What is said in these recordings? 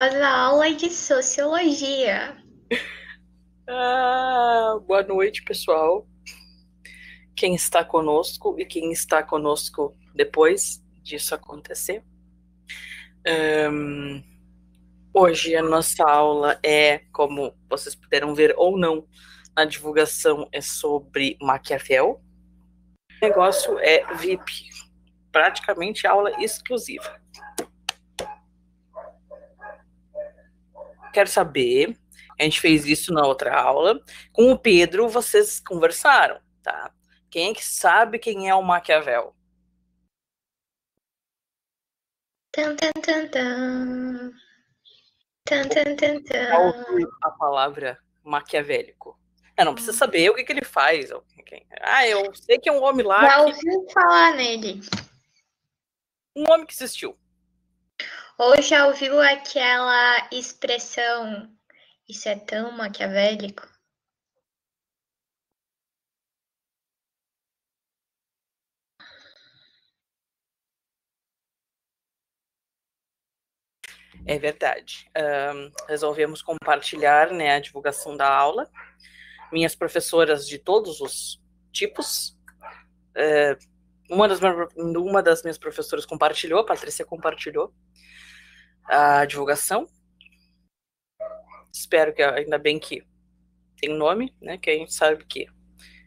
A aula de sociologia. Boa noite, pessoal. Quem está conosco e quem está conosco depois disso acontecer. Ahn, Hoje a nossa aula é, como vocês puderam ver ou não, na divulgação é sobre Maquiavel. O negócio é VIP, praticamente aula exclusiva. Quero saber, a gente fez isso na outra aula, com o Pedro vocês conversaram, tá? Quem é que sabe quem é o Maquiavel? Tan, tan, tan, tan. Tan, tan, tan, Já tan. ouviu a palavra maquiavélico? Não precisa saber o que ele faz. Eu sei que é um homem lá Já que. ouviu falar nele? Um homem que existiu. Ou já ouviu aquela expressão, isso é tão maquiavélico? É verdade. Resolvemos compartilhar, né, a divulgação da aula. Minhas professoras de todos os tipos. Uma das minhas professoras compartilhou, a Patrícia compartilhou a divulgação. Espero que, ainda bem que tem nome, né, que a gente sabe que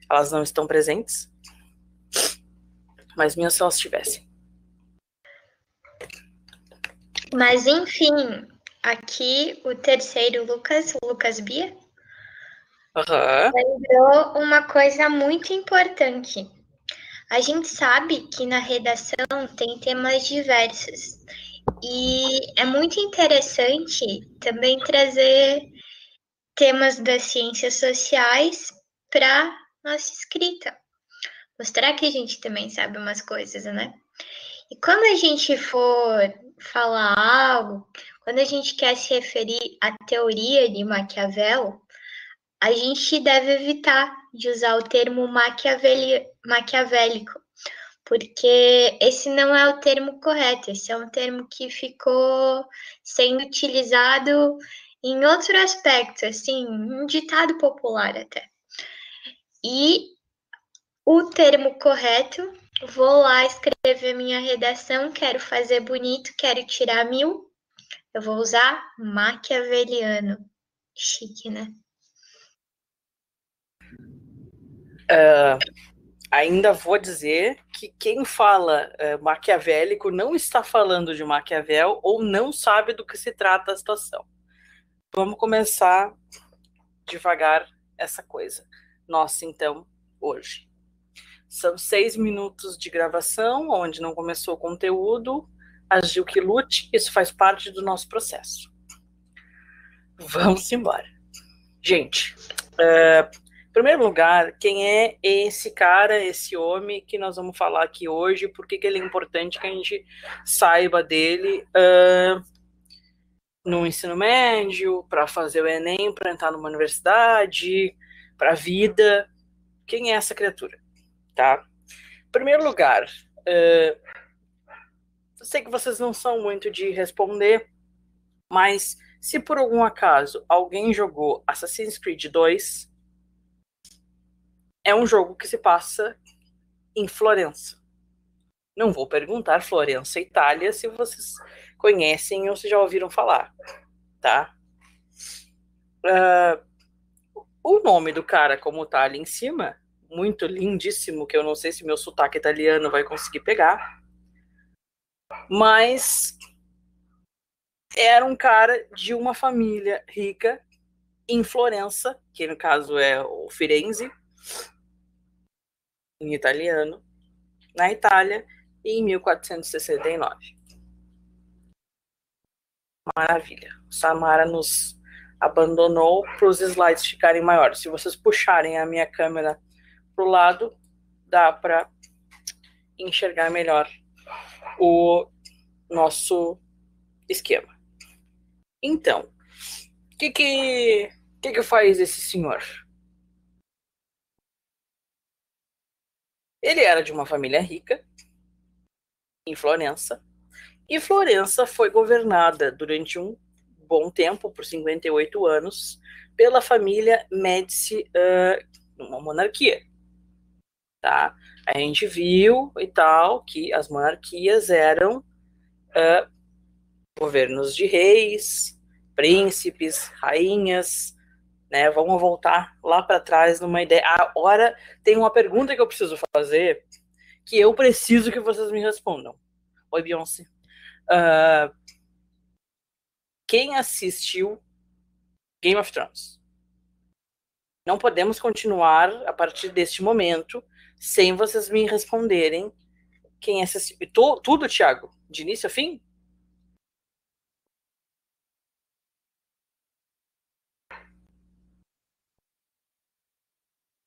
elas não estão presentes. Mas minhas se elas estivessem. Mas enfim, aqui o terceiro Lucas Bia, Aham. lembrou uma coisa muito importante. A gente sabe que na redação tem temas diversos. E é muito interessante também trazer temas das ciências sociais para nossa escrita. Mostrar que a gente também sabe umas coisas, né? E quando a gente for falar algo, quando a gente quer se referir à teoria de Maquiavel, a gente deve evitar de usar o termo maquiavélico, porque esse não é o termo correto, esse é um termo que ficou sendo utilizado em outro aspecto, assim, um ditado popular até. E o termo correto, vou lá escrever minha redação, quero fazer bonito, quero tirar 1000, eu vou usar maquiaveliano. Chique, né? Ainda vou dizer que quem fala maquiavélico não está falando de Maquiavel ou não sabe do que se trata a situação. Vamos começar devagar essa coisa. Nossa, então, hoje. São 6 minutos de gravação, onde não começou o conteúdo. Agiu que lute, isso faz parte do nosso processo. Vamos embora. Gente, em primeiro lugar, quem é esse cara, esse homem que nós vamos falar aqui hoje? Por que ele é importante que a gente saiba dele no ensino médio, para fazer o Enem, para entrar numa universidade, para a vida? Quem é essa criatura? Tá? Em primeiro lugar, eu sei que vocês não são muito de responder, mas se por algum acaso alguém jogou Assassin's Creed 2, é um jogo que se passa em Florença. Não vou perguntar Florença, Itália, se vocês conhecem ou se já ouviram falar, tá? Uh, o nome do cara, como tá ali em cima, muito lindíssimo, que eu não sei se meu sotaque italiano vai conseguir pegar, mas era um cara de uma família rica em Florença, que no caso é o Firenze, em italiano, na Itália, em 1469. Maravilha. Samara nos abandonou para os slides ficarem maiores. Se vocês puxarem a minha câmera para o lado, dá para enxergar melhor o nosso esquema. Então, o que faz esse senhor? Ele era de uma família rica em Florença, e Florença foi governada durante um bom tempo, por 58 anos, pela família Médici, uma monarquia, tá? A gente viu e tal que as monarquias eram governos de reis, príncipes, rainhas, né? Vamos voltar lá para trás numa ideia. Agora tem uma pergunta que eu preciso fazer, que eu preciso que vocês me respondam. Oi, Beyoncé. Quem assistiu Game of Thrones? Não podemos continuar a partir deste momento sem vocês me responderem quem assistiu. Tudo, Thiago? De início a fim?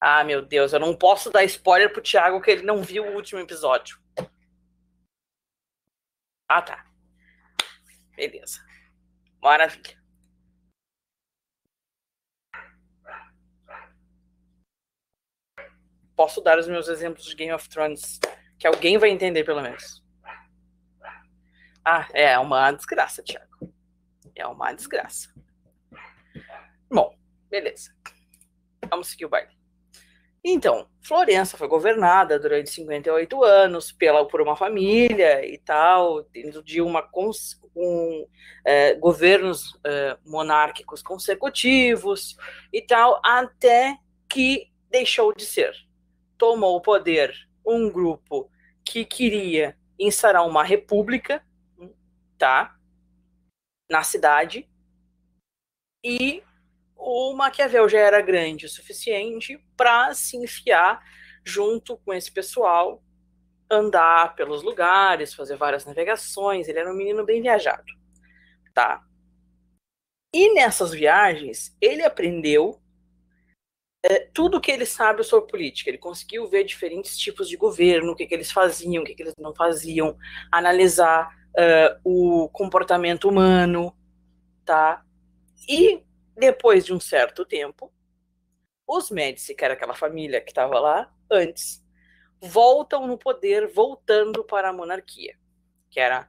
Ah, meu Deus, eu não posso dar spoiler pro Thiago que ele não viu o último episódio. Ah, tá. Beleza. Maravilha. Posso dar os meus exemplos de Game of Thrones, que alguém vai entender, pelo menos. Ah, é uma desgraça, Thiago. É uma desgraça. Bom, beleza. Vamos seguir o baile. Então, Florença foi governada durante 58 anos por uma família e tal, dentro de governos monárquicos consecutivos e tal, até que deixou de ser. Tomou o poder um grupo que queria instaurar uma república, tá, na cidade, e o Maquiavel já era grande o suficiente para se enfiar junto com esse pessoal, andar pelos lugares, fazer várias navegações. Ele era um menino bem viajado, tá? E nessas viagens, ele aprendeu tudo que ele sabe sobre política. Ele conseguiu ver diferentes tipos de governo, o que eles faziam, o que eles não faziam, analisar o comportamento humano, tá? E depois de um certo tempo, os Médici, que era aquela família que estava lá antes, voltam no poder, voltando para a monarquia, que era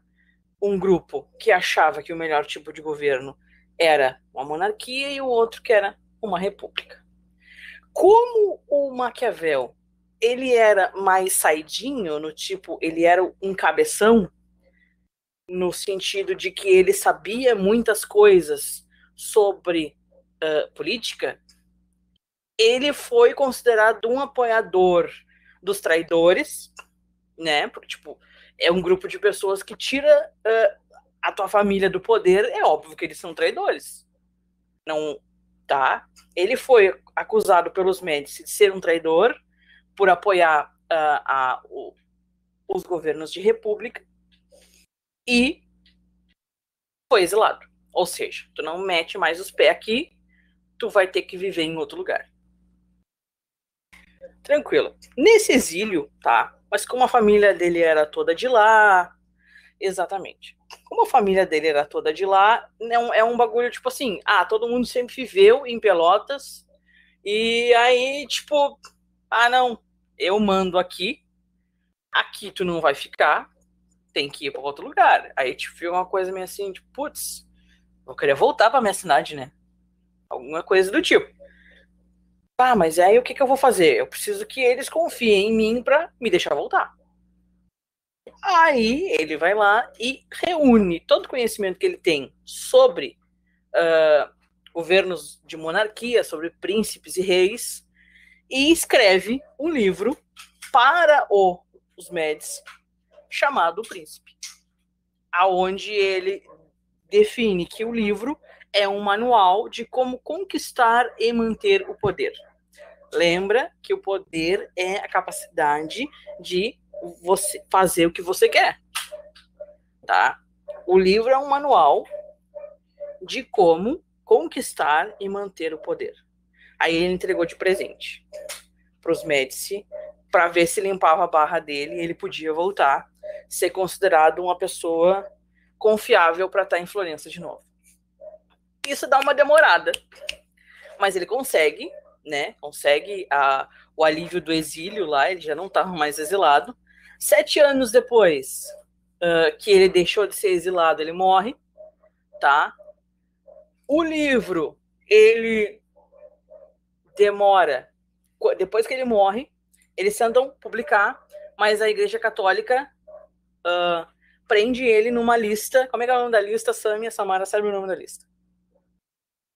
um grupo que achava que o melhor tipo de governo era uma monarquia e o outro que era uma república. Como o Maquiavel, ele era mais saidinho, no tipo, ele era um cabeção, no sentido de que ele sabia muitas coisas sobre política, ele foi considerado um apoiador dos traidores, né? Porque, tipo, é um grupo de pessoas que tira a tua família do poder, é óbvio que eles são traidores. Não, tá? Ele foi acusado pelos Médici de ser um traidor por apoiar os governos de república e foi exilado. Ou seja, tu não mete mais os pés aqui, tu vai ter que viver em outro lugar. Tranquilo. Nesse exílio, tá? Mas como a família dele era toda de lá, exatamente. Como a família dele era toda de lá, não é um bagulho tipo assim, todo mundo sempre viveu em Pelotas e aí, tipo, não, eu mando aqui tu não vai ficar, tem que ir para outro lugar. Aí, tipo, fica uma coisa meio assim, tipo, putz, eu queria voltar para minha cidade, né? Alguma coisa do tipo. Mas aí o que eu vou fazer? Eu preciso que eles confiem em mim para me deixar voltar. Aí ele vai lá e reúne todo o conhecimento que ele tem sobre governos de monarquia, sobre príncipes e reis, e escreve um livro para os Médici chamado O Príncipe, aonde ele define que o livro é um manual de como conquistar e manter o poder. Lembra que o poder é a capacidade de você fazer o que você quer, tá? O livro é um manual de como conquistar e manter o poder. Aí ele entregou de presente para os Médici para ver se limpava a barra dele e ele podia voltar, ser considerado uma pessoa confiável para estar em Florença de novo. Isso dá uma demorada, mas ele consegue, né? Consegue o alívio do exílio lá, ele já não estava mais exilado. 7 anos depois que ele deixou de ser exilado, ele morre, tá? O livro, ele demora. Depois que ele morre, eles tentam publicar, mas a Igreja Católica prende ele numa lista. Como é que é o nome da lista, Sammy? A Samara sabe o nome da lista.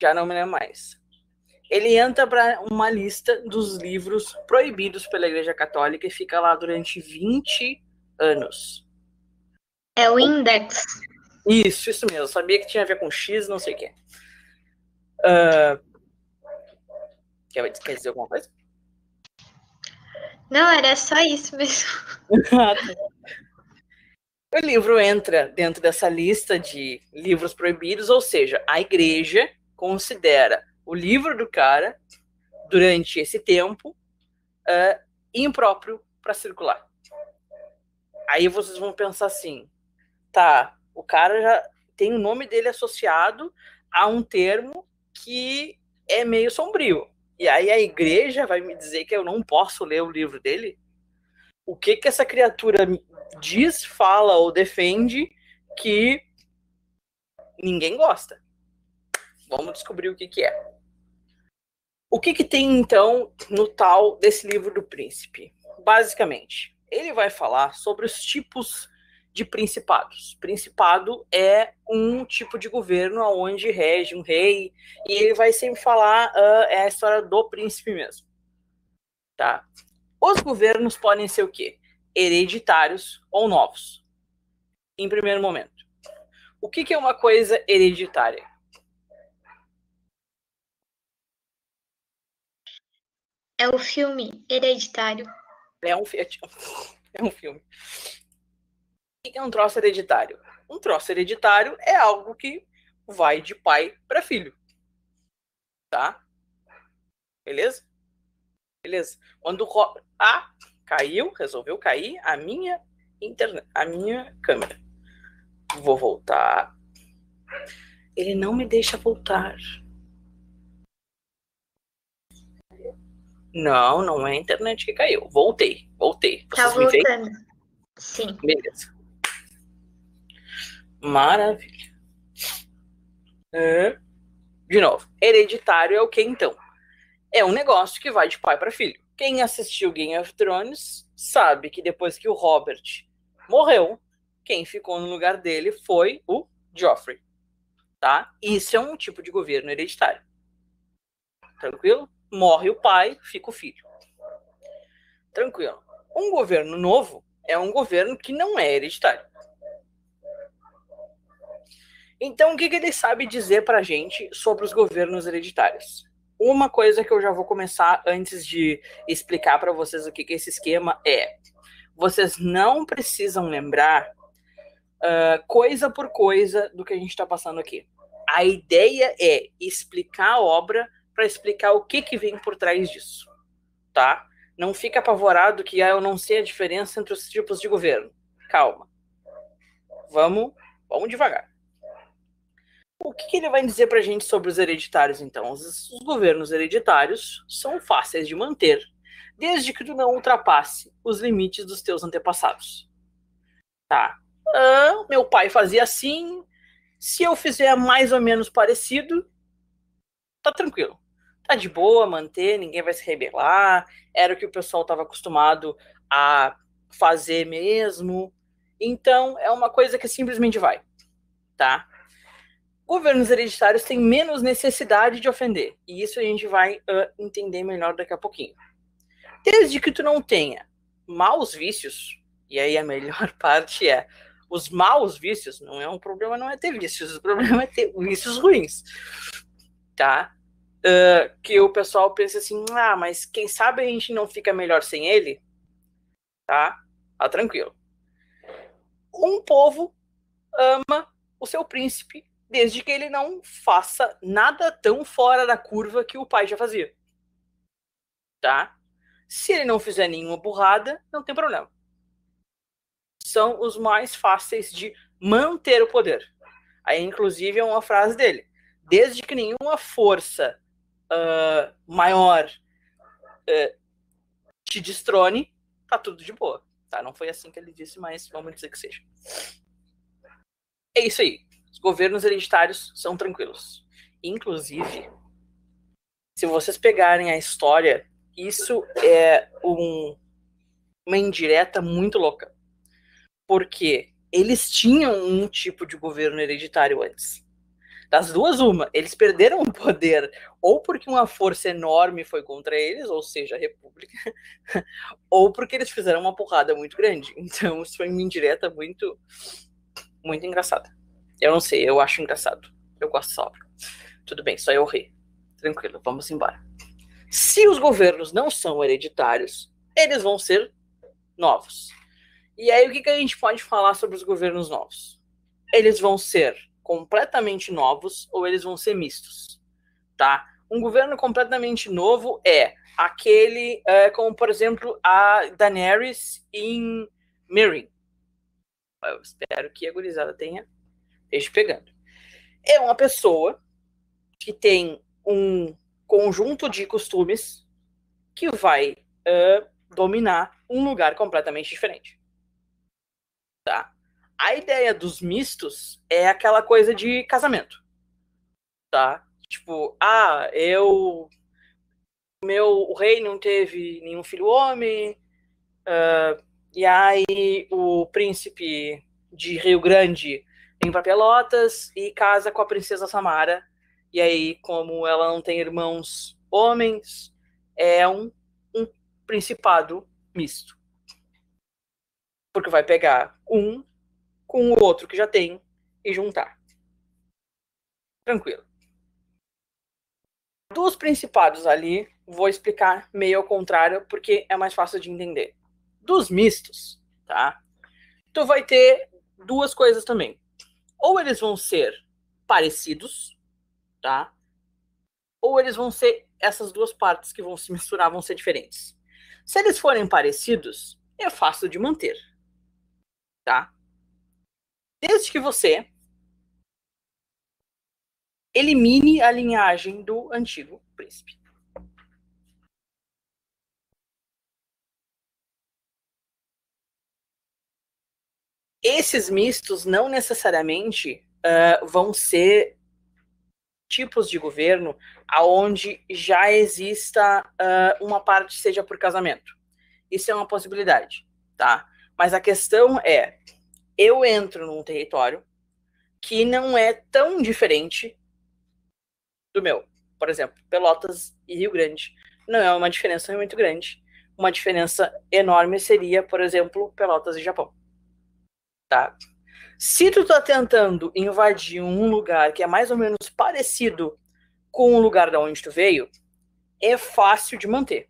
Já não me lembro mais. Ele entra para uma lista dos livros proibidos pela Igreja Católica e fica lá durante 20 anos. É o Index. Isso mesmo. Eu sabia que tinha a ver com X, não sei o quê. Quer dizer alguma coisa? Não, era só isso mesmo. O livro entra dentro dessa lista de livros proibidos, ou seja, a igreja considera o livro do cara, durante esse tempo, impróprio para circular. Aí vocês vão pensar assim, tá, o cara já tem o nome dele associado a um termo que é meio sombrio. E aí a igreja vai me dizer que eu não posso ler o livro dele? O que essa criatura diz, fala ou defende que ninguém gosta? Vamos descobrir o que é. O que tem, então, no tal desse livro do príncipe? Basicamente, ele vai falar sobre os tipos de principados. Principado é um tipo de governo onde rege um rei, e ele vai sempre falar é a história do príncipe mesmo. Tá? Os governos podem ser o quê? Hereditários ou novos. Em primeiro momento. O que é uma coisa hereditária? É o filme Hereditário. É um filme. O que é um troço hereditário? Um troço hereditário é algo que vai de pai para filho. Tá? Beleza? Beleza. Quando caiu, resolveu cair a minha internet, a minha câmera. Vou voltar. Ele não me deixa voltar. Não é a internet que caiu. Voltei. Tá Vocês me veem? voltando. Sim. Beleza. Maravilha. De novo, hereditário é o que então? É um negócio que vai de pai para filho. Quem assistiu Game of Thrones sabe que depois que o Robert morreu, quem ficou no lugar dele foi o Joffrey. Tá? Isso é um tipo de governo hereditário. Tranquilo? Morre o pai, fica o filho. Tranquilo. Um governo novo é um governo que não é hereditário. Então, o que ele sabe dizer pra gente sobre os governos hereditários? Uma coisa que eu já vou começar antes de explicar para vocês o que esse esquema é. Vocês não precisam lembrar coisa por coisa do que a gente está passando aqui. A ideia é explicar a obra para explicar o que vem por trás disso. Tá? Não fica apavorado que eu não sei a diferença entre os tipos de governo. Calma. Vamos devagar. O que ele vai dizer para a gente sobre os hereditários, então? Os governos hereditários são fáceis de manter, desde que tu não ultrapasse os limites dos teus antepassados. Tá? Meu pai fazia assim, se eu fizer mais ou menos parecido, tá tranquilo. Tá de boa manter, ninguém vai se rebelar, era o que o pessoal estava acostumado a fazer mesmo. Então, é uma coisa que simplesmente vai. Tá? Governos hereditários têm menos necessidade de ofender. E isso a gente vai entender melhor daqui a pouquinho. Desde que tu não tenha maus vícios, e aí a melhor parte é, os maus vícios, não é um problema não é ter vícios, o problema é ter vícios ruins. Tá? Que o pessoal pensa assim, mas quem sabe a gente não fica melhor sem ele? Tá? Tá tranquilo. Um povo ama o seu príncipe desde que ele não faça nada tão fora da curva que o pai já fazia. Tá? Se ele não fizer nenhuma burrada, não tem problema. São os mais fáceis de manter o poder. Aí, inclusive, é uma frase dele. Desde que nenhuma força maior te destrone, tá tudo de boa. Tá? Não foi assim que ele disse, mas vamos dizer que seja. É isso aí. Os governos hereditários são tranquilos. Inclusive, se vocês pegarem a história, isso é uma indireta muito louca. Porque eles tinham um tipo de governo hereditário antes. Das duas, uma, eles perderam o poder ou porque uma força enorme foi contra eles, ou seja, a República, ou porque eles fizeram uma porrada muito grande. Então, isso foi uma indireta muito, muito engraçada. Eu não sei, eu acho engraçado. Eu gosto dessa obra. Tudo bem, só eu ri. Tranquilo, vamos embora. Se os governos não são hereditários, eles vão ser novos. E aí, o que a gente pode falar sobre os governos novos? Eles vão ser completamente novos ou eles vão ser mistos, tá? Um governo completamente novo é aquele, como por exemplo, a Daenerys em Meereen. Eu espero que a gurizada esteja pegando. É uma pessoa que tem um conjunto de costumes que vai dominar um lugar completamente diferente. Tá? A ideia dos mistos é aquela coisa de casamento. Tá? Tipo, o rei não teve nenhum filho homem, e aí o príncipe de Rio Grande vem pra Pelotas e casa com a princesa Samara. E aí, como ela não tem irmãos homens, é um principado misto. Porque vai pegar um com o outro que já tem e juntar. Tranquilo. Dos principados ali, vou explicar meio ao contrário, porque é mais fácil de entender. Dos mistos, tá? Tu vai ter duas coisas também. Ou eles vão ser parecidos, tá? Ou eles vão ser essas duas partes que vão se misturar, vão ser diferentes. Se eles forem parecidos, é fácil de manter, tá? Desde que você elimine a linhagem do antigo príncipe. Esses mistos não necessariamente vão ser tipos de governo aonde já exista uma parte seja por casamento. Isso é uma possibilidade, tá? Mas a questão é, eu entro num território que não é tão diferente do meu. Por exemplo, Pelotas e Rio Grande. Não é uma diferença muito grande. Uma diferença enorme seria, por exemplo, Pelotas e Japão. Tá? Se tu tá tentando invadir um lugar que é mais ou menos parecido com o lugar da onde tu veio, é fácil de manter.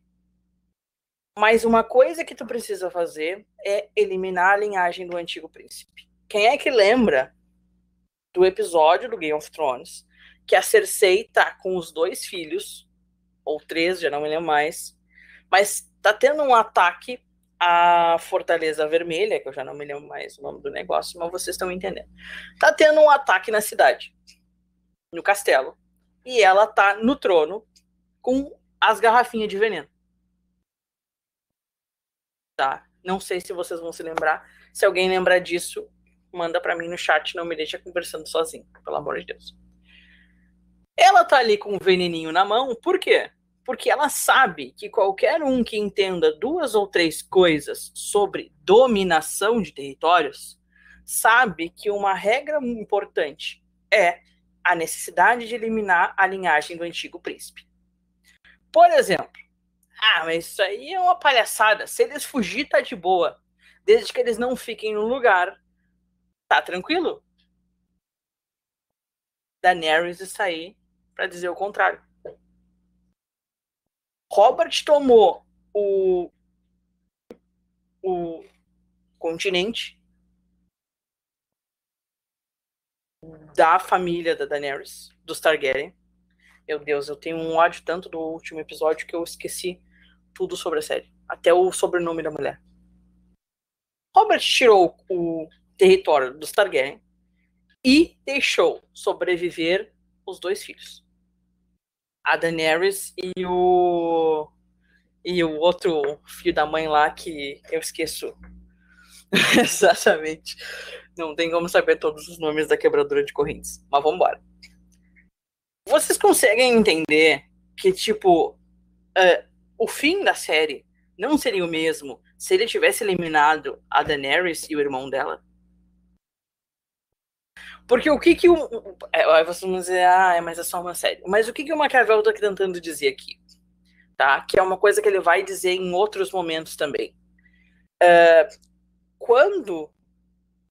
Mas uma coisa que tu precisa fazer é eliminar a linhagem do antigo príncipe. Quem é que lembra do episódio do Game of Thrones que a Cersei tá com os 2 filhos, ou 3, já não me lembro mais, mas tá tendo um ataque à Fortaleza Vermelha, que eu já não me lembro mais o nome do negócio, mas vocês estão entendendo. Tá tendo um ataque na cidade, no castelo, e ela tá no trono com as garrafinhas de veneno. Tá? Não sei se vocês vão se lembrar. Se alguém lembrar disso, manda para mim no chat, não me deixa conversando sozinho, pelo amor de Deus. Ela tá ali com o veneninho na mão, por quê? Porque ela sabe que qualquer um que entenda 2 ou 3 coisas sobre dominação de territórios sabe que uma regra importante é a necessidade de eliminar a linhagem do antigo príncipe. Por exemplo, mas isso aí é uma palhaçada. Se eles fugir, tá de boa. Desde que eles não fiquem no lugar, tá tranquilo? Daenerys está aí para dizer o contrário. Robert tomou o continente da família da Daenerys, dos Targaryen. Meu Deus, eu tenho um ódio tanto do último episódio que eu esqueci tudo sobre a série. Até o sobrenome da mulher. Robert tirou o território dos Targaryen e deixou sobreviver os 2 filhos. A Daenerys e o outro filho da mãe lá que eu esqueço. Exatamente. Não tem como saber todos os nomes da quebradora de correntes. Mas vamos embora. Vocês conseguem entender que, tipo, o fim da série não seria o mesmo se ele tivesse eliminado a Daenerys e o irmão dela? Porque o que vocês vão dizer, mas é só uma série. Mas o que o Maquiavel tá tentando dizer aqui? Tá? Que é uma coisa que ele vai dizer em outros momentos também. Quando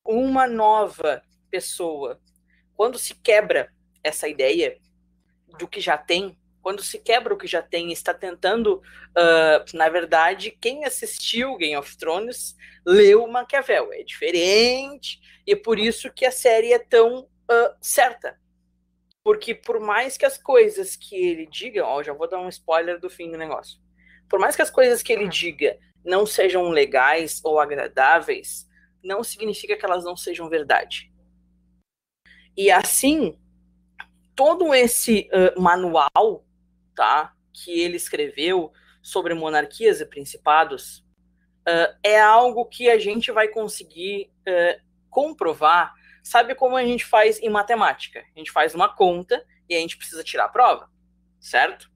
uma nova pessoa, quando se quebra essa ideia do que já tem, quando se quebra o que já tem, está tentando, na verdade, quem assistiu Game of Thrones leu Maquiavel. É diferente, e é por isso que a série é tão certa. Porque por mais que as coisas que ele diga, já vou dar um spoiler do fim do negócio. Por mais que as coisas que ele diga não sejam legais ou agradáveis, não significa que elas não sejam verdade. E assim, todo esse manual, tá, que ele escreveu sobre monarquias e principados é algo que a gente vai conseguir comprovar. Sabe como a gente faz em matemática? A gente faz uma conta e a gente precisa tirar a prova, certo?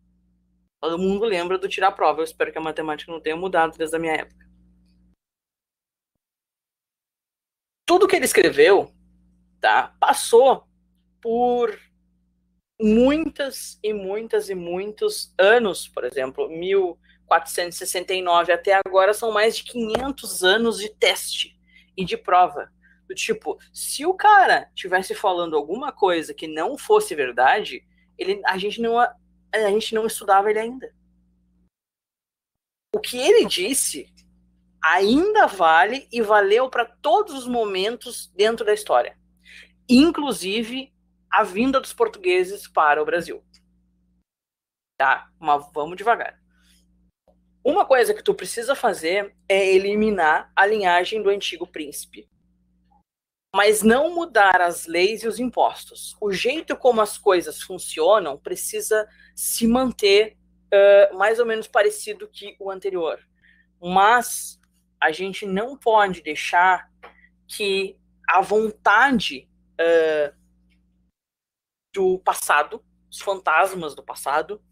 Todo mundo lembra do tirar a prova. Eu espero que a matemática não tenha mudado desde a minha época. Tudo que ele escreveu, tá, passou por muitas e muitas e muitos anos. Por exemplo, 1469 até agora são mais de 500 anos de teste e de prova. Do tipo, se o cara tivesse falando alguma coisa que não fosse verdade, a gente não estudava ele ainda. O que ele disse ainda vale e valeu para todos os momentos dentro da história, inclusive a vinda dos portugueses para o Brasil. Tá? Mas vamos devagar. Uma coisa que tu precisa fazer é eliminar a linhagem do antigo príncipe. Mas não mudar as leis e os impostos. O jeito como as coisas funcionam precisa se manter mais ou menos parecido que o anterior. Mas a gente não pode deixar que a vontade do passado, os fantasmas do passado,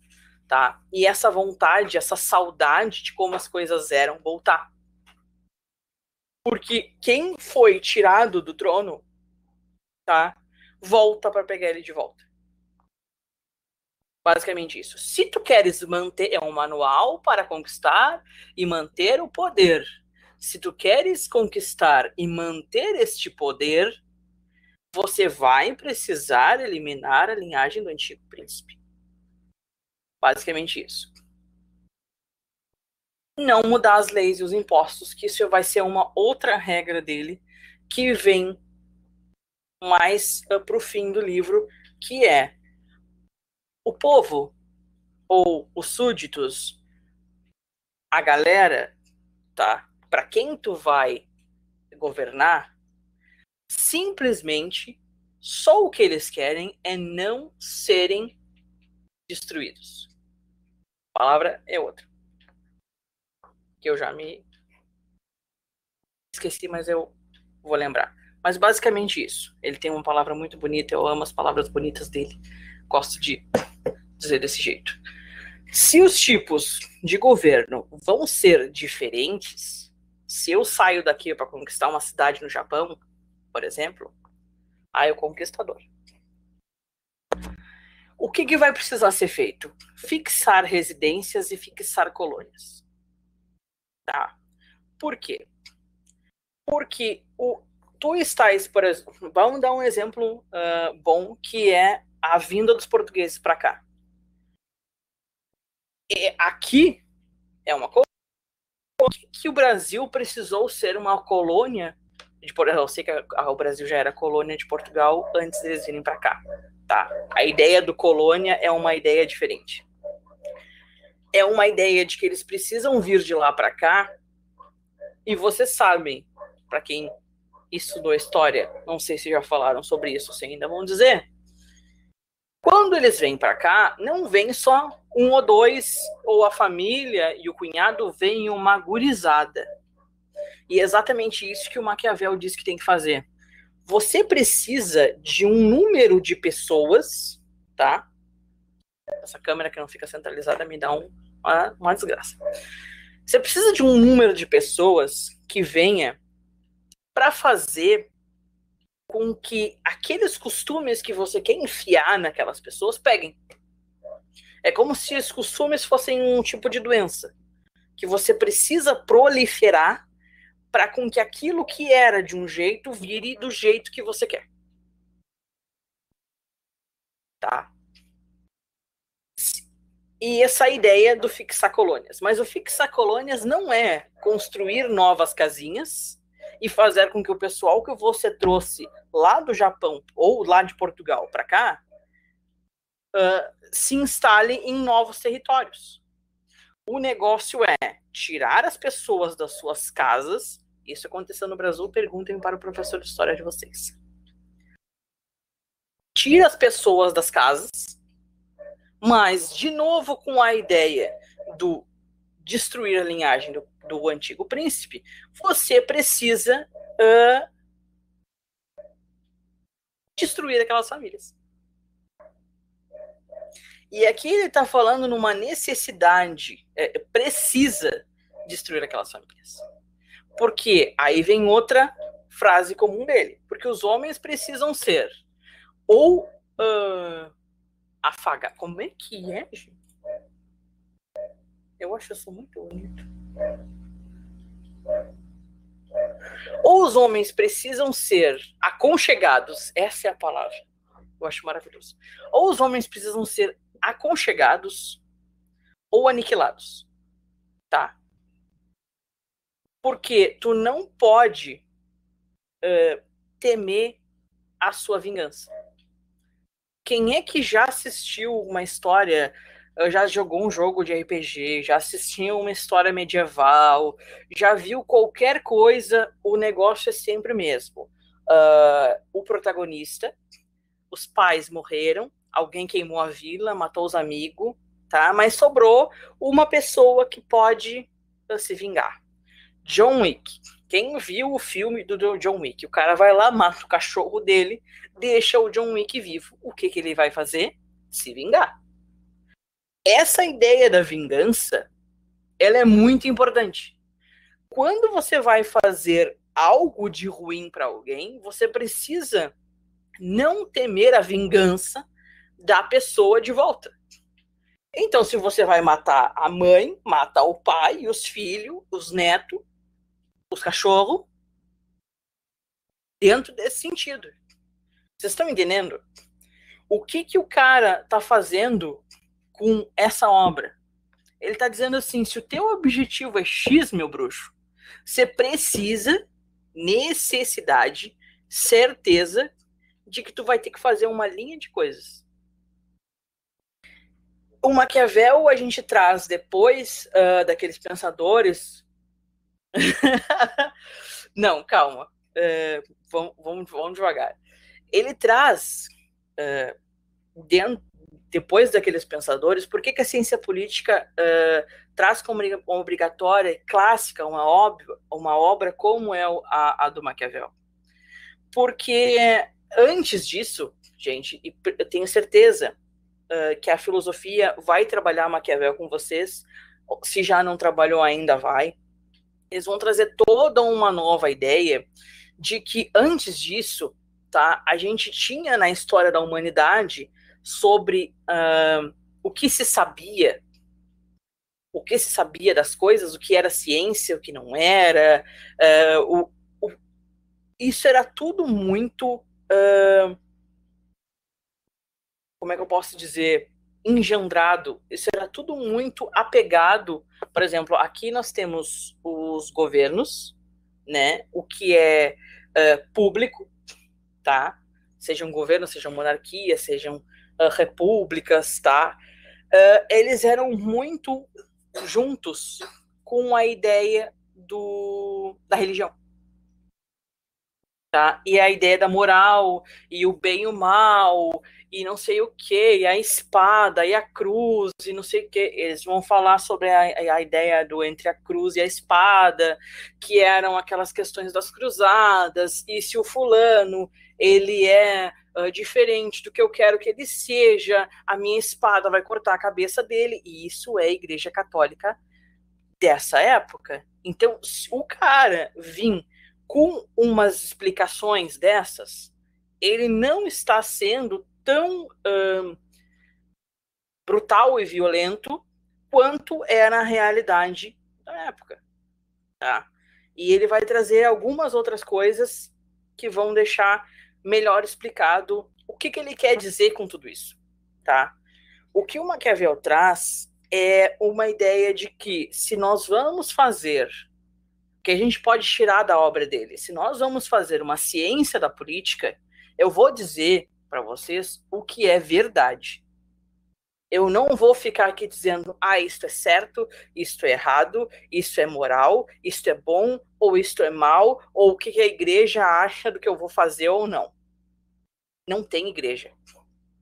tá? E essa vontade, essa saudade de como as coisas eram voltar. Porque quem foi tirado do trono, tá? Volta para pegar ele de volta. Basicamente isso. Se tu queres manter, é um manual para conquistar e manter o poder. Se tu queres conquistar e manter este poder, você vai precisar eliminar a linhagem do antigo príncipe. Basicamente isso. Não mudar as leis e os impostos, que isso vai ser uma outra regra dele, que vem mais para o fim do livro, que é o povo, ou os súditos, a galera, tá? Para quem tu vai governar, simplesmente só o que eles querem é não serem destruídos. A palavra é outra. Que eu já me esqueci, mas eu vou lembrar. Mas basicamente isso. Ele tem uma palavra muito bonita, eu amo as palavras bonitas dele. Gosto de dizer desse jeito. Se os tipos de governo vão ser diferentes, se eu saio daqui para conquistar uma cidade no Japão, por exemplo, aí é o conquistador. O que vai precisar ser feito? Fixar residências e fixar colônias. Tá? Por quê? Porque tu estás, por exemplo, vamos dar um exemplo bom, que é a vinda dos portugueses para cá. Aqui é uma colônia. Que o Brasil precisou ser uma colônia de Portugal. Eu sei que o Brasil já era colônia de Portugal antes deles virem para cá. Tá? A ideia do colônia é uma ideia diferente. É uma ideia de que eles precisam vir de lá para cá, e vocês sabem, para quem estudou história, não sei se já falaram sobre isso, se ainda vão dizer, quando eles vêm para cá, não vem só um ou dois, ou a família e o cunhado, vem uma gurizada. E é exatamente isso que o Maquiavel diz que tem que fazer. Você precisa de um número de pessoas, tá? Essa câmera que não fica centralizada me dá uma desgraça. Você precisa de um número de pessoas que venha para fazer com que aqueles costumes que você quer enfiar naquelas pessoas peguem. É como se os costumes fossem um tipo de doença que você precisa proliferar para com que aquilo que era de um jeito vire do jeito que você quer. Tá? E essa ideia do fixar colônias. Mas o fixar colônias não é construir novas casinhas e fazer com que o pessoal que você trouxe lá do Japão ou lá de Portugal para cá se instale em novos territórios. O negócio é tirar as pessoas das suas casas. Isso aconteceu no Brasil, perguntem para o professor de história de vocês. Tira as pessoas das casas, mas, de novo, com a ideia do destruir a linhagem do antigo príncipe, você precisa destruir aquelas famílias. E aqui ele está falando numa necessidade, precisa destruir aquelas famílias. Porque aí vem outra frase comum dele. Porque os homens precisam ser ou afagar. Como é que é, gente? Eu acho isso muito bonito. Ou os homens precisam ser aconchegados. Essa é a palavra. Eu acho maravilhoso. Ou os homens precisam ser aconchegados ou aniquilados. Tá? Porque tu não pode temer a sua vingança. Quem é que já assistiu uma história, já jogou um jogo de RPG, já assistiu uma história medieval, já viu qualquer coisa, o negócio é sempre o mesmo. O protagonista, os pais morreram, alguém queimou a vila, matou os amigos, tá? Mas sobrou uma pessoa que pode se vingar. John Wick. Quem viu o filme do John Wick? O cara vai lá, mata o cachorro dele, deixa o John Wick vivo. O que ele vai fazer? Se vingar. Essa ideia da vingança, ela é muito importante. Quando você vai fazer algo de ruim para alguém, você precisa não temer a vingança da pessoa de volta. Então, se você vai matar a mãe, mata o pai, os filhos, os netos, os cachorros, dentro desse sentido. Vocês estão entendendo? O que o cara tá fazendo com essa obra? Ele tá dizendo assim, se o teu objetivo é X, meu bruxo, você precisa, necessidade, certeza de que tu vai ter que fazer uma linha de coisas. O Maquiavel a gente traz depois daqueles pensadores. Não, calma. Vamos devagar. Ele traz, depois daqueles pensadores, por que a ciência política traz como obrigatória, clássica, uma obra como é a do Maquiavel? Porque antes disso, gente, e eu tenho certeza que a filosofia vai trabalhar Maquiavel com vocês, se já não trabalhou ainda, vai. Eles vão trazer toda uma nova ideia de que antes disso, tá, a gente tinha na história da humanidade sobre o que se sabia das coisas, o que era ciência, o que não era, isso era tudo muito, como é que eu posso dizer, engendrado, isso era tudo muito apegado. Por exemplo, aqui nós temos os governos, né, o que é público, tá? Sejam governos, sejam monarquias, sejam repúblicas, tá? Eles eram muito juntos com a ideia da religião. Tá? E a ideia da moral, e o bem e o mal, e não sei o que, e a espada, e a cruz, e não sei o que. Eles vão falar sobre a ideia do entre a cruz e a espada, que eram aquelas questões das cruzadas, e se o fulano, ele é diferente do que eu quero que ele seja, a minha espada vai cortar a cabeça dele, e isso é a Igreja Católica dessa época. Então, se o cara vir com umas explicações dessas, ele não está sendo tão brutal e violento quanto era a realidade da época, tá? E ele vai trazer algumas outras coisas que vão deixar melhor explicado o que ele quer dizer com tudo isso, tá? O que o Maquiavel traz é uma ideia de que se nós vamos fazer, que a gente pode tirar da obra dele, se nós vamos fazer uma ciência da política, eu vou dizer para vocês o que é verdade. Eu não vou ficar aqui dizendo, isto é certo, isto é errado, isto é moral, isto é bom, ou isto é mal, ou o que a igreja acha do que eu vou fazer ou não. Não tem igreja.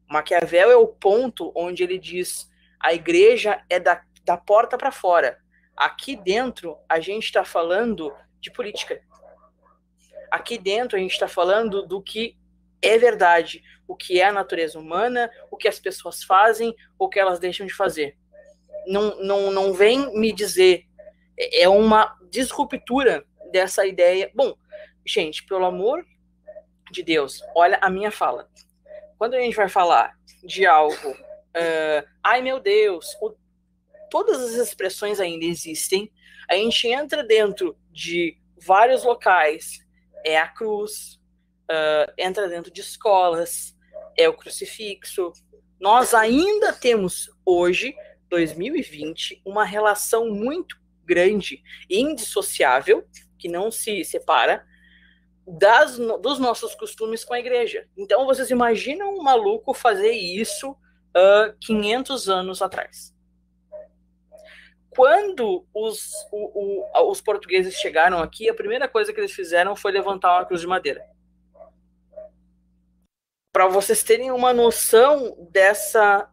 Maquiavel é o ponto onde ele diz, a igreja é da porta para fora. Aqui dentro, a gente está falando de política. Aqui dentro, a gente está falando do que é verdade, o que é a natureza humana, o que as pessoas fazem, o que elas deixam de fazer. Não vem me dizer, é uma disruptura dessa ideia. Bom, gente, pelo amor de Deus, olha a minha fala. Quando a gente vai falar de algo, ai meu Deus, todas as expressões ainda existem, a gente entra dentro de vários locais, é a cruz, entra dentro de escolas, é o crucifixo. Nós ainda temos hoje, 2020, uma relação muito grande e indissociável, que não se separa, dos nossos costumes com a igreja. Então, vocês imaginam um maluco fazer isso 500 anos atrás. Quando os portugueses chegaram aqui, a primeira coisa que eles fizeram foi levantar uma cruz de madeira. Para vocês terem uma noção dessa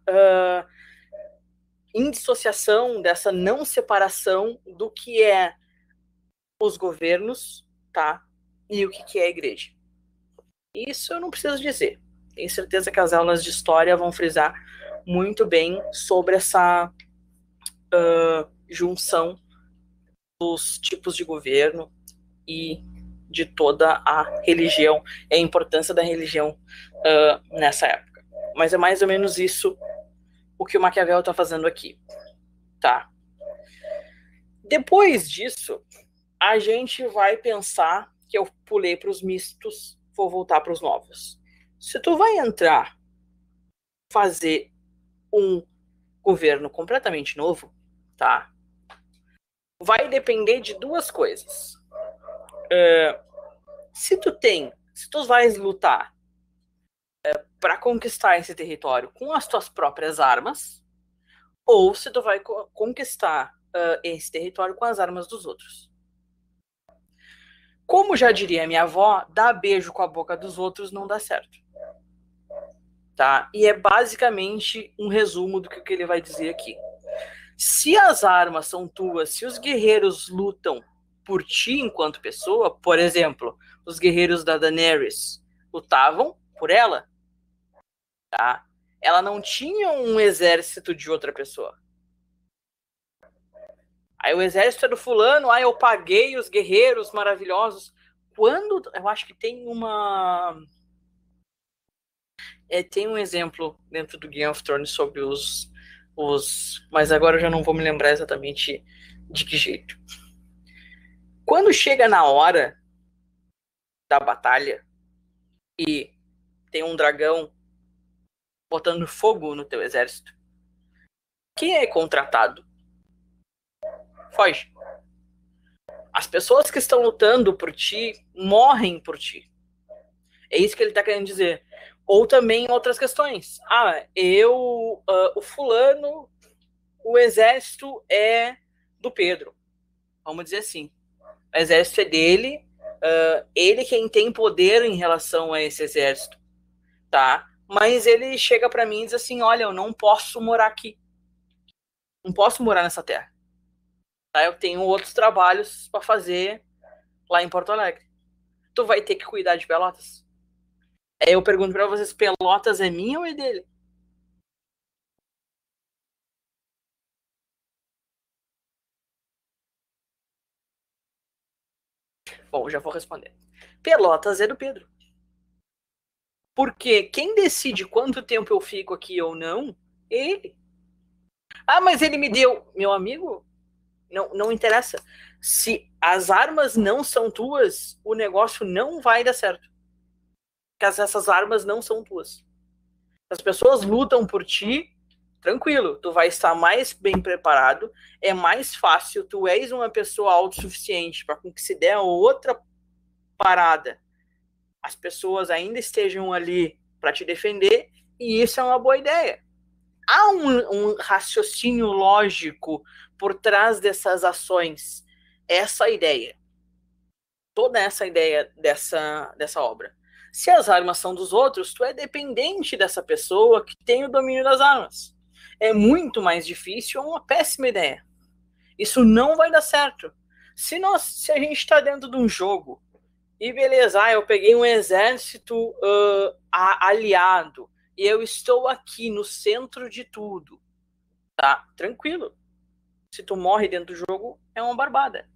indissociação, dessa não separação do que é os governos, tá? E o que é a igreja. Isso eu não preciso dizer. Tenho certeza que as aulas de história vão frisar muito bem sobre essa junção dos tipos de governo e de toda a religião, a importância da religião nessa época. Mas é mais ou menos isso o que o Maquiavel está fazendo aqui, tá? Depois disso, a gente vai pensar que eu pulei para os mistos, vou voltar para os novos. Se tu vai entrar, fazer um governo completamente novo, tá? Vai depender de duas coisas. Se tu vais lutar para conquistar esse território com as tuas próprias armas, ou se tu vai conquistar esse território com as armas dos outros. Como já diria minha avó, dar beijo com a boca dos outros não dá certo. Tá? E é basicamente um resumo do que ele vai dizer aqui. Se as armas são tuas, se os guerreiros lutam por ti enquanto pessoa, por exemplo, os guerreiros da Daenerys lutavam por ela, tá? Ela não tinha um exército de outra pessoa. Aí o exército é do fulano, aí eu paguei os guerreiros maravilhosos. Quando, eu acho que tem tem um exemplo dentro do Game of Thrones sobre os mas agora eu já não vou me lembrar exatamente de que jeito. Quando chega na hora da batalha e tem um dragão botando fogo no teu exército, quem é contratado? Foge. As pessoas que estão lutando por ti morrem por ti. É isso que ele está querendo dizer. Ou também outras questões. O fulano, o exército é do Pedro. Vamos dizer assim. O exército é dele, ele quem tem poder em relação a esse exército. Tá? Mas ele chega para mim e diz assim, olha, eu não posso morar aqui. Não posso morar nessa terra. Tá? Eu tenho outros trabalhos para fazer lá em Porto Alegre. Tu vai ter que cuidar de Pelotas. Aí eu pergunto pra vocês, Pelotas é minha ou é dele? Bom, já vou responder. Pelotas é do Pedro. Porque quem decide quanto tempo eu fico aqui ou não, é ele. Ah, mas ele me deu. Meu amigo, não interessa. Se as armas não são tuas, o negócio não vai dar certo. Porque essas armas não são tuas. As pessoas lutam por ti, tranquilo, tu vai estar mais bem preparado, é mais fácil, tu és uma pessoa autossuficiente para que se der outra parada, as pessoas ainda estejam ali para te defender, e isso é uma boa ideia. Há um raciocínio lógico por trás dessas ações. Essa ideia, toda essa ideia dessa obra. Se as armas são dos outros, tu é dependente dessa pessoa que tem o domínio das armas. É muito mais difícil, é uma péssima ideia. Isso não vai dar certo. Se a gente está dentro de um jogo e beleza, eu peguei um exército aliado e eu estou aqui no centro de tudo, tá? Tranquilo. Se tu morre dentro do jogo, é uma barbada.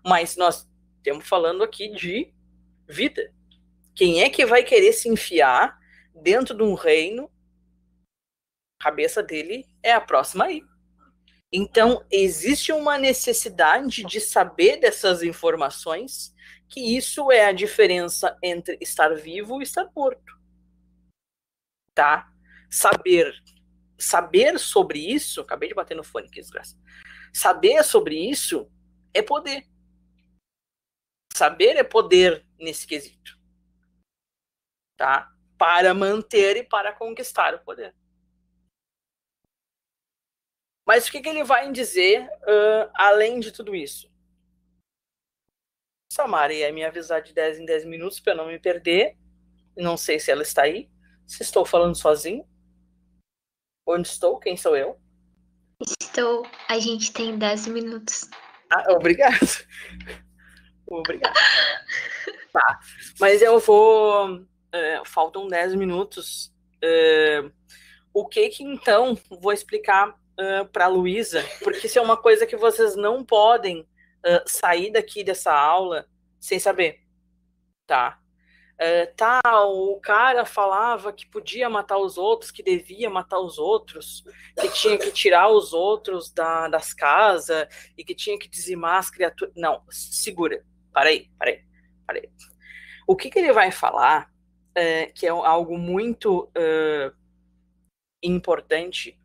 Mas nós estamos falando aqui de vida. Quem é que vai querer se enfiar dentro de um reino? A cabeça dele é a próxima aí. Então, existe uma necessidade de saber dessas informações, que isso é a diferença entre estar vivo e estar morto. Tá? Saber sobre isso, acabei de bater no fone, que desgraça. Saber sobre isso é poder. Saber é poder nesse quesito. Tá? Para manter e para conquistar o poder. Mas o que ele vai dizer além de tudo isso? Samara ia me avisar de 10 em 10 minutos para eu não me perder. Não sei se ela está aí. Se estou falando sozinho. Onde estou? Quem sou eu? Estou. A gente tem 10 minutos. Ah, obrigado. Obrigado. Tá. Mas eu vou. Faltam 10 minutos. O que então vou explicar para a Luísa? Porque isso é uma coisa que vocês não podem sair daqui dessa aula sem saber. Tá? O cara falava que podia matar os outros, que devia matar os outros, que tinha que tirar os outros das casas e que tinha que dizimar as criaturas. Não, segura. Parei. O que ele vai falar, que é algo muito importante,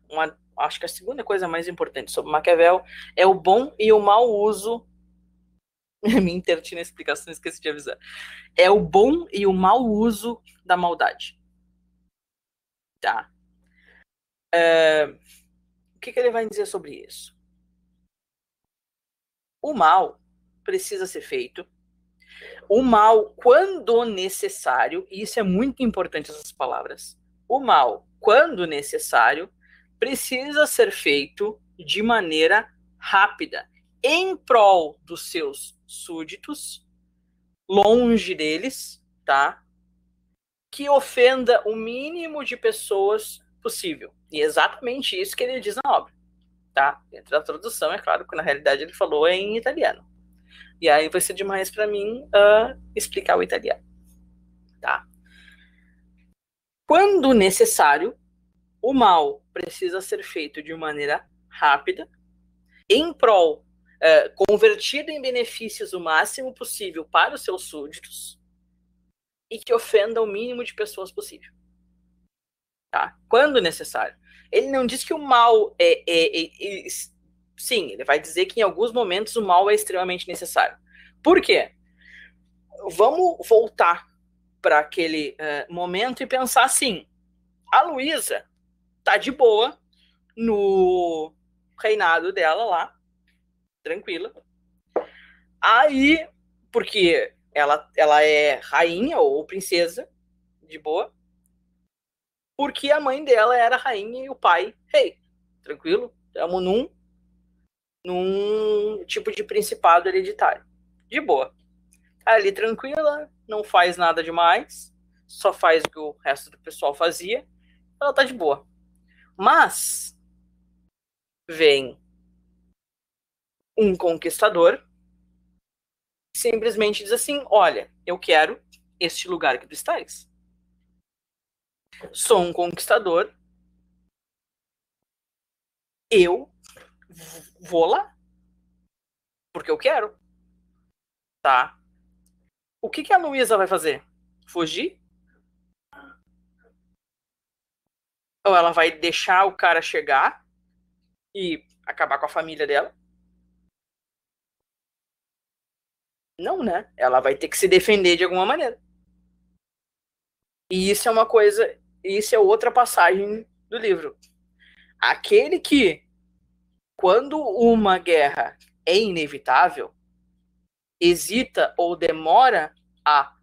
acho que a segunda coisa mais importante sobre Maquiavel é o bom e o mau uso. Me interti na explicação, esqueci de avisar. É o bom e o mau uso da maldade. Tá? O que ele vai dizer sobre isso? O mal precisa ser feito. O mal, quando necessário, e isso é muito importante, essas palavras. O mal, quando necessário, precisa ser feito de maneira rápida, em prol dos seus súditos, longe deles, tá? Que ofenda o mínimo de pessoas possível. E é exatamente isso que ele diz na obra, tá? Dentro da tradução, é claro que na realidade ele falou em italiano. E aí vai ser demais para mim explicar o italiano, tá? Quando necessário, o mal precisa ser feito de maneira rápida, em prol, convertido em benefícios o máximo possível para os seus súditos e que ofenda o mínimo de pessoas possível. Tá? Quando necessário. Ele não diz que o mal sim, ele vai dizer que em alguns momentos o mal é extremamente necessário. Por quê? Vamos voltar para aquele momento e pensar assim: a Luísa tá de boa no reinado dela lá, tranquila. Aí, porque ela é rainha ou princesa, de boa, porque a mãe dela era rainha e o pai rei. Tranquilo? Estamos num tipo de principado hereditário. De boa. Ali tranquila, não faz nada demais, só faz o que o resto do pessoal fazia, ela tá de boa. Mas vem um conquistador, simplesmente diz assim: olha, eu quero este lugar que tu estás. Sou um conquistador, eu vou lá, porque eu quero, tá? O que a Luísa vai fazer? Fugir? Ou ela vai deixar o cara chegar e acabar com a família dela? Não, né? Ela vai ter que se defender de alguma maneira. E isso é uma coisa, isso é outra passagem do livro. Aquele que, quando uma guerra é inevitável, hesita ou demora a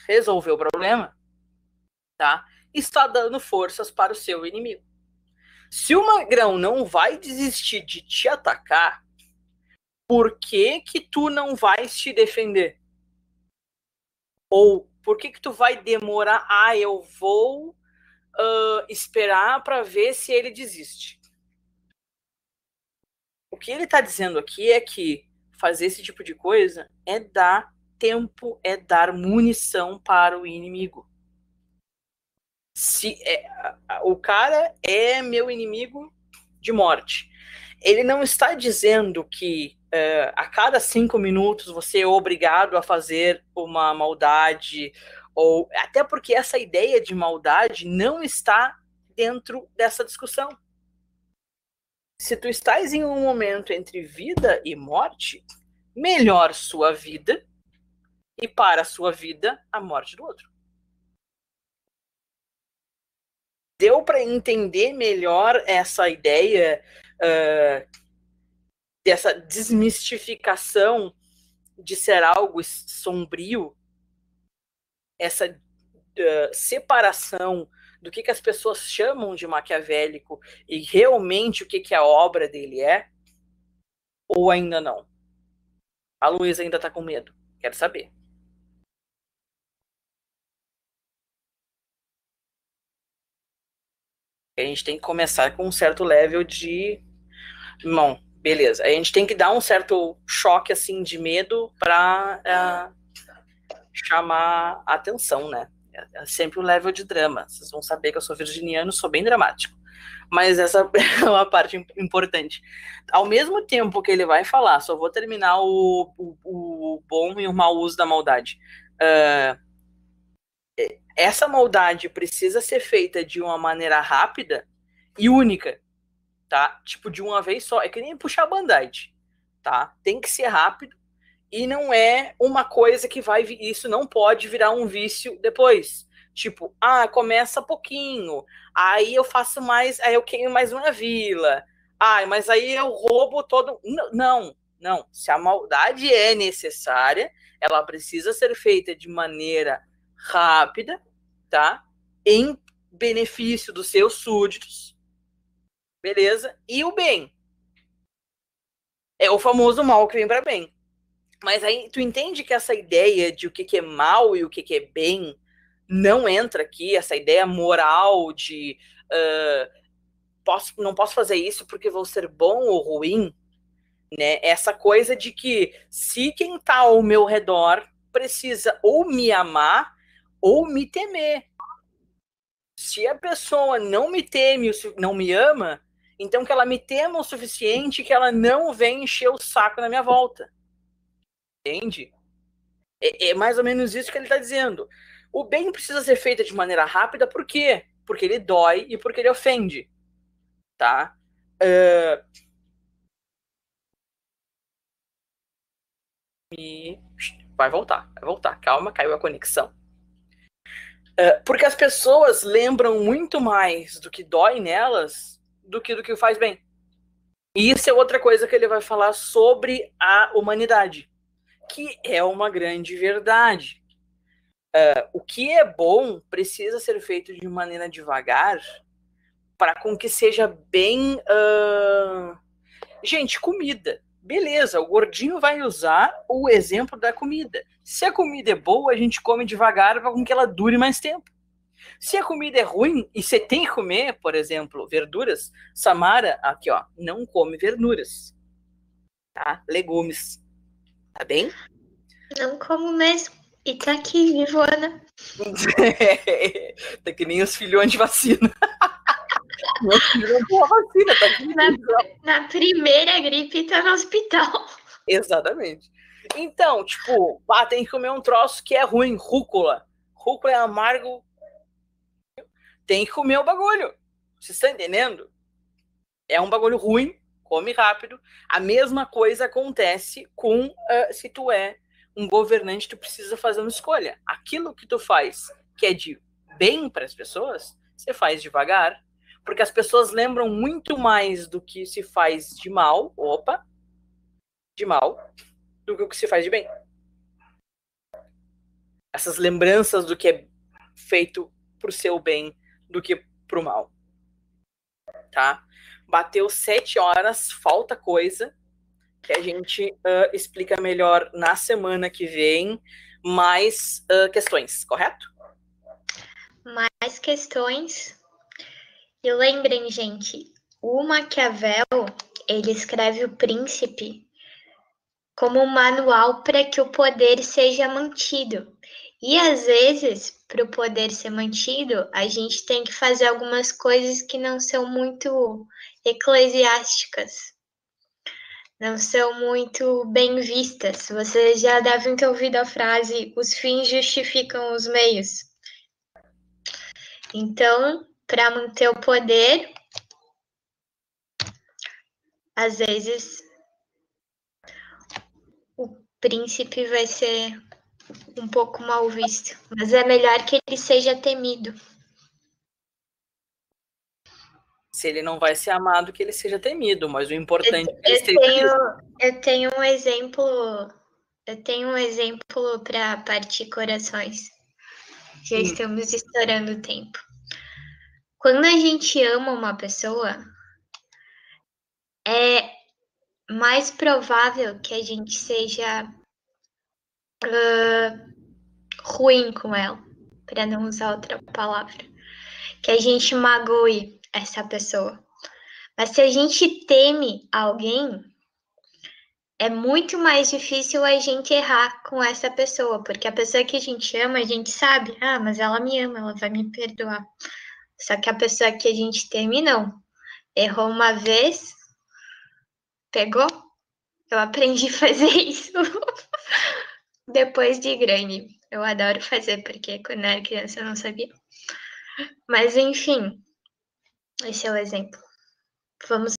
resolver o problema, tá? Está dando forças para o seu inimigo. Se o magrão não vai desistir de te atacar, por que que tu não vai te defender? Ou por que que tu vai demorar? Ah, eu vou esperar para ver se ele desiste. O que ele está dizendo aqui é que fazer esse tipo de coisa é dar tempo, é dar munição para o inimigo. Se o cara é meu inimigo de morte, ele não está dizendo que a cada 5 minutos você é obrigado a fazer uma maldade, ou até porque essa ideia de maldade não está dentro dessa discussão. Se tu estás em um momento entre vida e morte, melhor sua vida e para a sua vida a morte do outro. Deu para entender melhor essa ideia dessa desmistificação de ser algo sombrio, essa separação do que as pessoas chamam de maquiavélico e realmente o que a obra dele é? Ou ainda não? A Luísa ainda tá com medo. Quero saber. A gente tem que começar com um certo level de... Bom, beleza. A gente tem que dar um certo choque, assim, de medo pra chamar a atenção, né? É sempre um level de drama. Vocês vão saber que eu sou virginiano, sou bem dramático. Mas essa é uma parte importante. Ao mesmo tempo que ele vai falar, só vou terminar o bom e o mau uso da maldade. Essa maldade precisa ser feita de uma maneira rápida e única, tá? Tipo, de uma vez só. É que nem puxar band-aid, tá? Tem que ser rápido e não é uma coisa que vai... Isso não pode virar um vício depois. Tipo, começa pouquinho, aí eu faço mais, aí eu queimo mais uma vila, mas aí eu roubo todo... Não. Se a maldade é necessária, ela precisa ser feita de maneira rápida, tá? Em benefício dos seus súditos, beleza? E o bem. É o famoso mal que vem para bem. Mas aí tu entende que essa ideia de o que é mal e o que é bem não entra aqui, essa ideia moral de não posso fazer isso porque vou ser bom ou ruim, né? Essa coisa de que se quem tá ao meu redor precisa ou me amar ou me temer. Se a pessoa não me teme, não me ama, então que ela me tema o suficiente que ela não vem encher o saco na minha volta. Entende? É mais ou menos isso que ele está dizendo. O bem precisa ser feito de maneira rápida, por quê? Porque ele dói e porque ele ofende. Tá? E vai voltar. Calma, caiu a conexão. Porque as pessoas lembram muito mais do que dói nelas do que faz bem. E isso é outra coisa que ele vai falar sobre a humanidade, que é uma grande verdade. O que é bom precisa ser feito de maneira devagar para com que seja bem... Gente, comida. Beleza, o gordinho vai usar o exemplo da comida. Se a comida é boa, a gente come devagar para que ela dure mais tempo. Se a comida é ruim e você tem que comer, por exemplo, verduras, Samara, aqui ó, não come verduras, tá? Legumes, tá bem? Não como mesmo. E tá aqui, vivona. Tá que nem os filhões de vacina. Meu filho não toma vacina, tá aqui. Na primeira gripe tá no hospital. Exatamente. Então, tipo, tem que comer um troço que é ruim, rúcula. Rúcula é amargo. Tem que comer o bagulho. Você está entendendo? É um bagulho ruim, come rápido. A mesma coisa acontece com se tu é um governante, tu precisa fazer uma escolha. Aquilo que tu faz que é de bem para as pessoas, você faz devagar, porque as pessoas lembram muito mais do que se faz de mal, do que o que se faz de bem. Essas lembranças do que é feito pro seu bem do que pro mal. Tá? Bateu 7 horas, falta coisa que a gente explica melhor na semana que vem, mais questões, correto? Mais questões. E lembrem, gente, o Maquiavel, ele escreve o Príncipe como um manual para que o poder seja mantido. E às vezes, para o poder ser mantido, a gente tem que fazer algumas coisas que não são muito eclesiásticas, não são muito bem vistas. Vocês já devem ter ouvido a frase: os fins justificam os meios. Então, para manter o poder, às vezes o príncipe vai ser um pouco mal visto, mas é melhor que ele seja temido. Se ele não vai ser amado, que ele seja temido, mas o importante é que ele esteja eu tenho um exemplo para partir corações. Já estamos estourando o tempo. Quando a gente ama uma pessoa, é mais provável que a gente seja ruim com ela, para não usar outra palavra, que a gente magoe essa pessoa. Mas se a gente teme alguém, é muito mais difícil a gente errar com essa pessoa, porque a pessoa que a gente ama, a gente sabe, mas ela me ama, ela vai me perdoar. Só que a pessoa que a gente teme, não. Errou uma vez, pegou? Eu aprendi a fazer isso depois de grande. Eu adoro fazer, porque quando eu era criança eu não sabia. Mas enfim, esse é o exemplo. Vamos